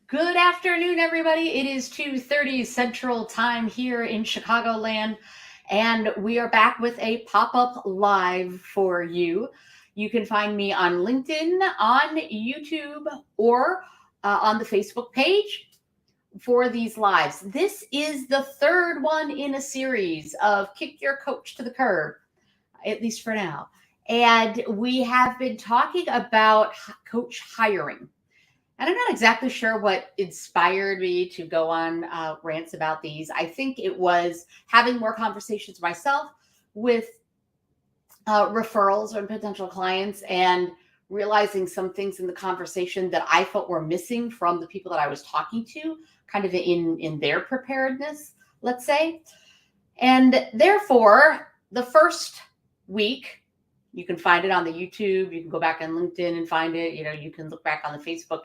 Good afternoon, everybody. It is 2:30 Central Time here in Chicagoland, and we are back with a pop-up live for you. You can find me on LinkedIn, on YouTube, or on the Facebook page for these lives. This is the third one in a series of Kick Your Coach to the Curb, at least for now. And we have been talking about coach hiring. And I'm not exactly sure what inspired me to go on rants about these. I think it was having more conversations myself with referrals or potential clients and realizing some things in the conversation that I felt were missing from the people that I was talking to, kind of in their preparedness, let's say. And therefore, the first week, you can find it on the YouTube. You can go back on LinkedIn and find it. You can look back on the Facebook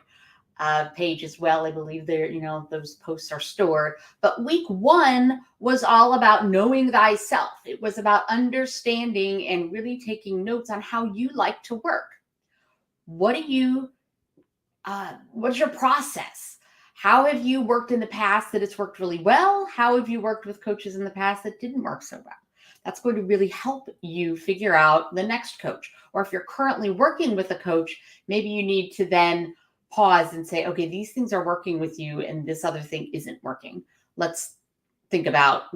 page as well. I believe there, those posts are stored. But week one was all about knowing thyself. It was about understanding and really taking notes on how you like to work. What's your process? How have you worked in the past that it's worked really well? How have you worked with coaches in the past that didn't work so well? That's going to really help you figure out the next coach. Or if you're currently working with a coach, maybe you need to then pause and say, okay, these things are working with you and this other thing isn't working. Let's think about,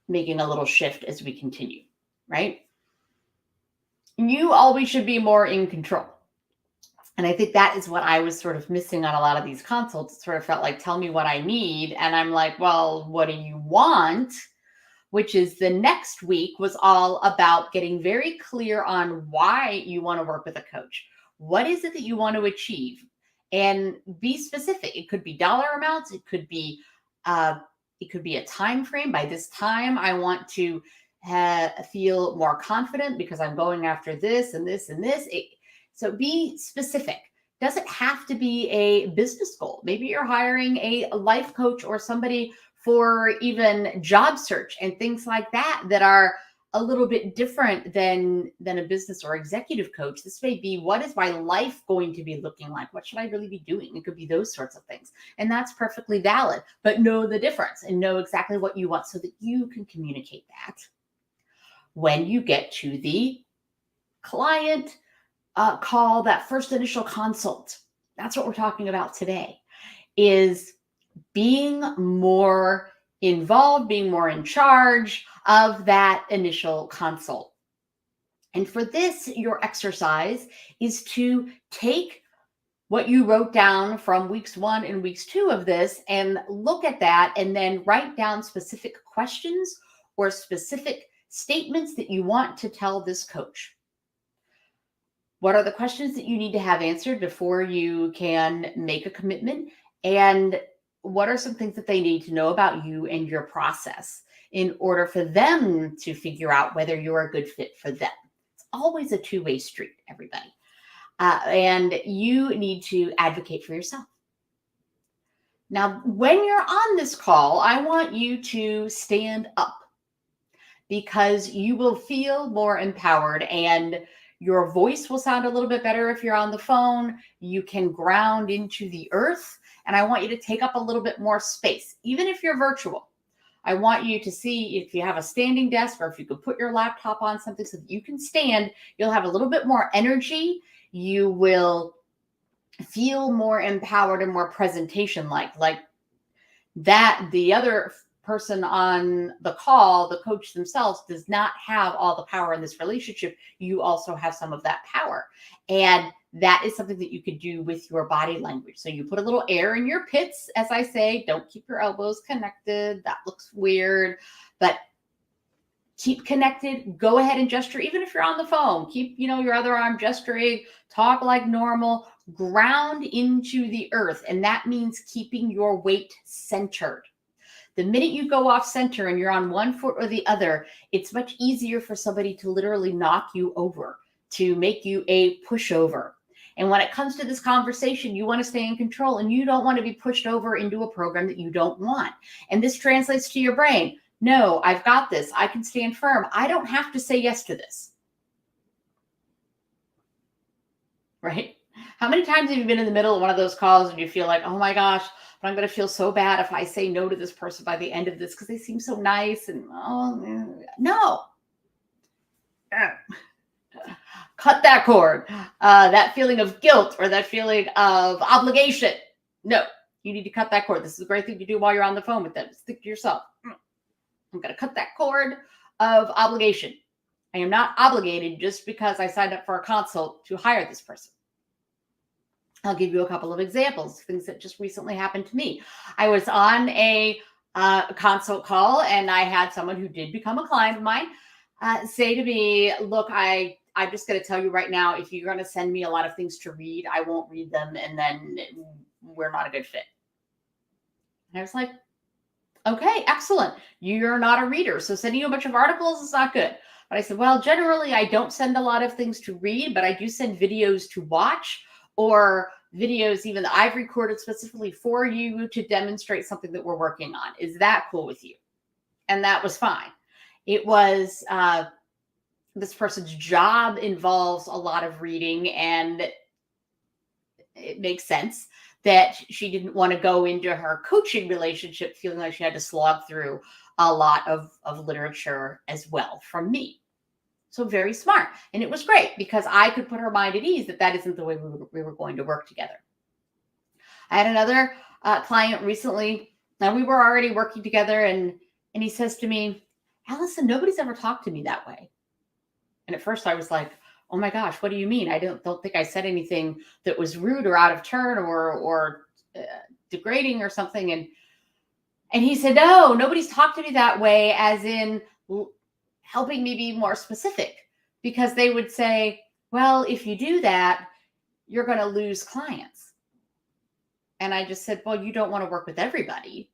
making a little shift as we continue, right? You always should be more in control. And I think that is what I was sort of missing on a lot of these consults. It sort of felt like, tell me what I need. And I'm like, well, what do you want? Which is the next week was all about getting very clear on why you want to work with a coach. What is it that you want to achieve? And be specific. It could be dollar amounts. It could be a time frame. By this time, I want to feel more confident because I'm going after this and this and this. So be specific. Does it have to be a business goal? Maybe you're hiring a life coach or somebody for even job search and things like that are a little bit different than a business or executive coach. This may be, what is my life going to be looking like? What should I really be doing? It could be those sorts of things. And that's perfectly valid, but know the difference and know exactly what you want so that you can communicate that when you get to the client call, that first initial consult. That's what we're talking about today, is being more involved, being more in charge of that initial consult. And for this, your exercise is to take what you wrote down from weeks 1 and weeks 2 of this and look at that and then write down specific questions or specific statements that you want to tell this coach. What are the questions that you need to have answered before you can make a commitment? And what are some things that they need to know about you and your process in order for them to figure out whether you're a good fit for them? It's always a two-way street, everybody. And you need to advocate for yourself. Now, when you're on this call, I want you to stand up because you will feel more empowered and your voice will sound a little bit better if you're on the phone. You can ground into the earth. And I want you to take up a little bit more space, even if you're virtual. I want you to see if you have a standing desk or if you could put your laptop on something so that you can stand, you'll have a little bit more energy. You will feel more empowered and more presentation-like that. The other person on the call, the coach themselves, does not have all the power in this relationship. You also have some of that power. And that is something that you could do with your body language. So you put a little air in your pits, as I say. Don't keep your elbows connected. That looks weird. But keep connected. Go ahead and gesture. Even if you're on the phone, keep, your other arm gesturing. Talk like normal. Ground into the earth. And that means keeping your weight centered. The minute you go off center and you're on one foot or the other, it's much easier for somebody to literally knock you over, to make you a pushover. And when it comes to this conversation, you want to stay in control and you don't want to be pushed over into a program that you don't want. And this translates to your brain. No, I've got this. I can stand firm. I don't have to say yes to this. Right? How many times have you been in the middle of one of those calls and you feel like, oh my gosh, but I'm going to feel so bad if I say no to this person by the end of this because they seem so nice and no. Cut that cord. That feeling of guilt or that feeling of obligation. No, you need to cut that cord. This is a great thing to do while you're on the phone with them. Think to yourself, I'm going to cut that cord of obligation. I am not obligated just because I signed up for a consult to hire this person. I'll give you a couple of examples, things that just recently happened to me. I was on a consult call and I had someone who did become a client of mine say to me, look, I'm just going to tell you right now, if you're going to send me a lot of things to read, I won't read them. And then we're not a good fit. And I was like, okay, excellent. You're not a reader. So sending you a bunch of articles is not good. But I said, well, generally, I don't send a lot of things to read, but I do send videos to watch or videos even that I've recorded specifically for you to demonstrate something that we're working on. Is that cool with you? And that was fine. It was this person's job involves a lot of reading, and it makes sense that she didn't want to go into her coaching relationship feeling like she had to slog through a lot of literature as well from me. So very smart. And it was great because I could put her mind at ease that that isn't the way we were going to work together. I had another client recently, and we were already working together, and he says to me, Allison, nobody's ever talked to me that way. And at first I was like, oh my gosh, what do you mean? I don't think I said anything that was rude or out of turn or degrading or something. And he said, no, nobody's talked to me that way, as in helping me be more specific, because they would say, well, if you do that, you're going to lose clients. And I just said, well, you don't want to work with everybody.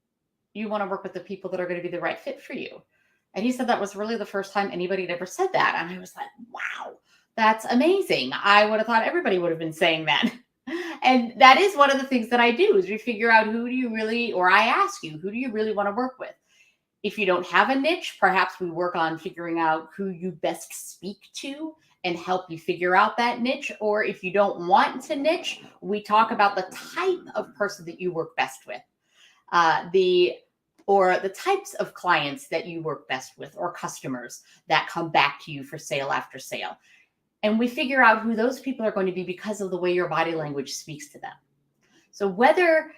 You want to work with the people that are going to be the right fit for you. And he said that was really the first time anybody had ever said that. And I was like, wow, that's amazing. I would have thought everybody would have been saying that. And that is one of the things that I do, is we figure out who do you really, or I ask you, who do you really want to work with? If you don't have a niche, perhaps we work on figuring out who you best speak to and help you figure out that niche. Or if you don't want to niche, we talk about the type of person that you work best with, or the types of clients that you work best with, or customers that come back to you for sale after sale. And we figure out who those people are going to be because of the way your body language speaks to them. So whether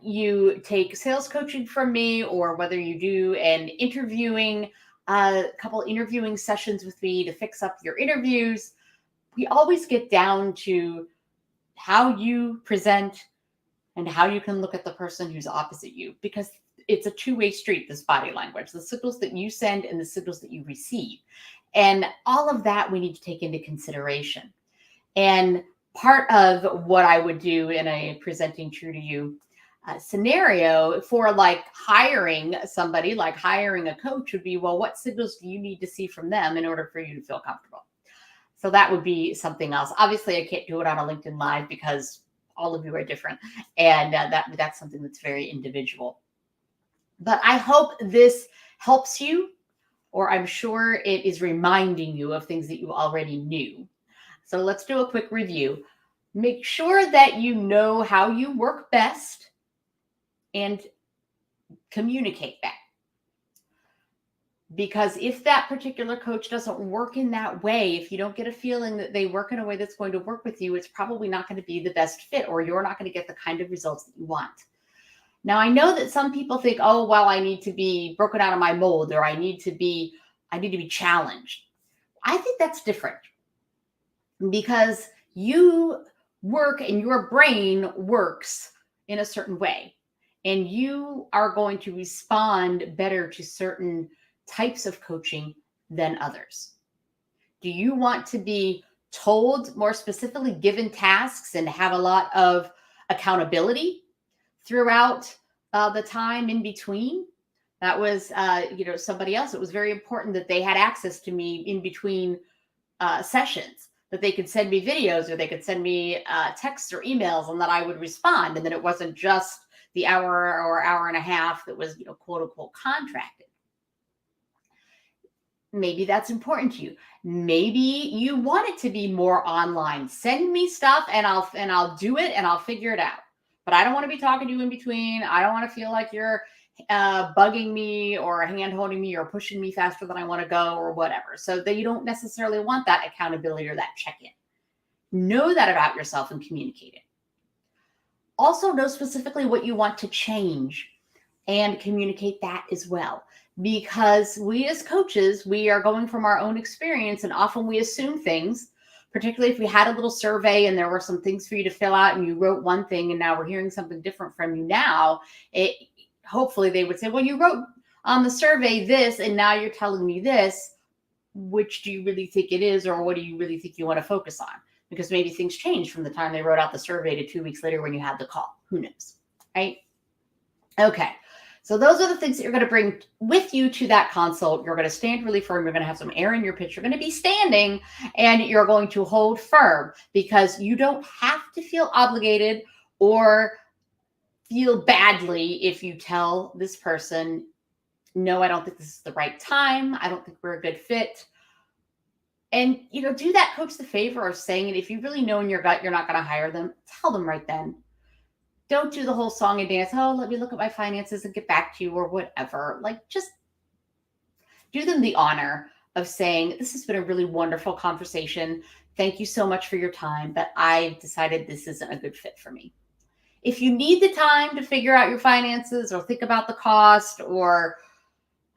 you take sales coaching from me, or whether you do a couple interviewing sessions with me to fix up your interviews, we always get down to how you present and how you can look at the person who's opposite you, because it's a two-way street, this body language, the signals that you send and the signals that you receive. And all of that we need to take into consideration. And part of what I would do in a presenting true to you scenario for like hiring somebody, like hiring a coach, would be, well, what signals do you need to see from them in order for you to feel comfortable? So that would be something else. Obviously, I can't do it on a LinkedIn Live because all of you are different. And that's something that's very individual. But I hope this helps you, or I'm sure it is reminding you of things that you already knew. So let's do a quick review. Make sure that you know how you work best and communicate that. Because if that particular coach doesn't work in that way, if you don't get a feeling that they work in a way that's going to work with you, it's probably not going to be the best fit, or you're not going to get the kind of results that you want. Now, I know that some people think, oh, well, I need to be broken out of my mold, or I need to be challenged. I think that's different, because you work and your brain works in a certain way, and you are going to respond better to certain types of coaching than others. Do you want to be told more specifically, given tasks, and have a lot of accountability throughout the time in between? That was, somebody else. It was very important that they had access to me in between sessions, that they could send me videos, or they could send me texts or emails, and that I would respond. And that it wasn't just the hour or hour and a half that was, quote unquote, contracted. Maybe that's important to you. Maybe you want it to be more online. Send me stuff and I'll do it and I'll figure it out. But I don't want to be talking to you in between. I don't want to feel like you're bugging me or hand holding me or pushing me faster than I want to go or whatever. So that you don't necessarily want that accountability or that check-in. Know that about yourself and communicate it. Also know specifically what you want to change and communicate that as well. Because we as coaches, we are going from our own experience and often we assume things, particularly if we had a little survey and there were some things for you to fill out and you wrote one thing and now we're hearing something different from you now. Hopefully they would say, well, you wrote on the survey this and now you're telling me this. Which do you really think it is, or what do you really think you want to focus on? Because maybe things changed from the time they wrote out the survey to 2 weeks later when you had the call. Who knows, right? Okay. So those are the things that you're going to bring with you to that consult. You're going to stand really firm. You're going to have some air in your pitch. You're going to be standing and you're going to hold firm because you don't have to feel obligated or feel badly if you tell this person, no, I don't think this is the right time. I don't think we're a good fit. And, do that coach the favor of saying it. If you really know in your gut you're not going to hire them, tell them right then. Don't do the whole song and dance. Oh, let me look at my finances and get back to you or whatever. Like, just do them the honor of saying, this has been a really wonderful conversation. Thank you so much for your time, but I've decided this isn't a good fit for me. If you need the time to figure out your finances or think about the cost, or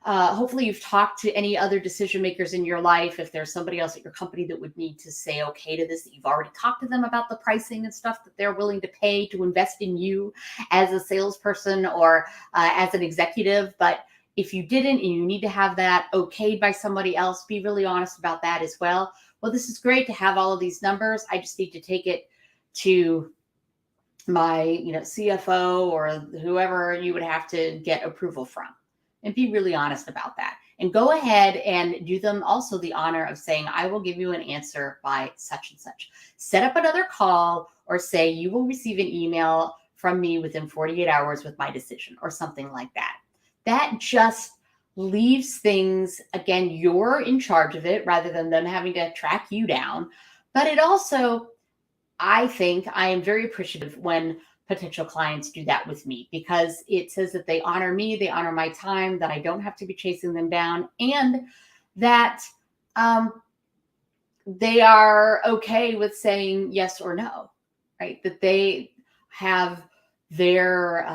hopefully you've talked to any other decision makers in your life. If there's somebody else at your company that would need to say okay to this, that you've already talked to them about the pricing and stuff that they're willing to pay to invest in you as a salesperson or as an executive. But if you didn't and you need to have that okayed by somebody else, be really honest about that as well. Well, this is great to have all of these numbers. I just need to take it to my CFO or whoever you would have to get approval from. And be really honest about that. And go ahead and do them also the honor of saying, I will give you an answer by such and such. Set up another call or say you will receive an email from me within 48 hours with my decision or something like that. That just leaves things, again, you're in charge of it rather than them having to track you down. But it also, I think I am very appreciative when potential clients do that with me, because it says that they honor me, they honor my time, that I don't have to be chasing them down, and that they are okay with saying yes or no, right? That they have their,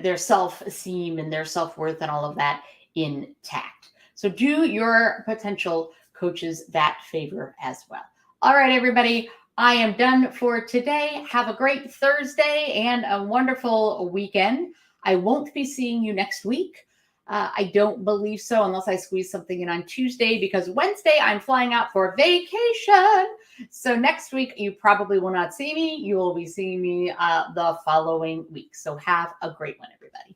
their self-esteem and their self-worth and all of that intact. So do your potential coaches that favor as well. All right, everybody. I am done for today. Have a great Thursday and a wonderful weekend. I won't be seeing you next week. I don't believe so, unless I squeeze something in on Tuesday, because Wednesday I'm flying out for vacation. So next week you probably will not see me. You will be seeing me the following week. So have a great one, everybody.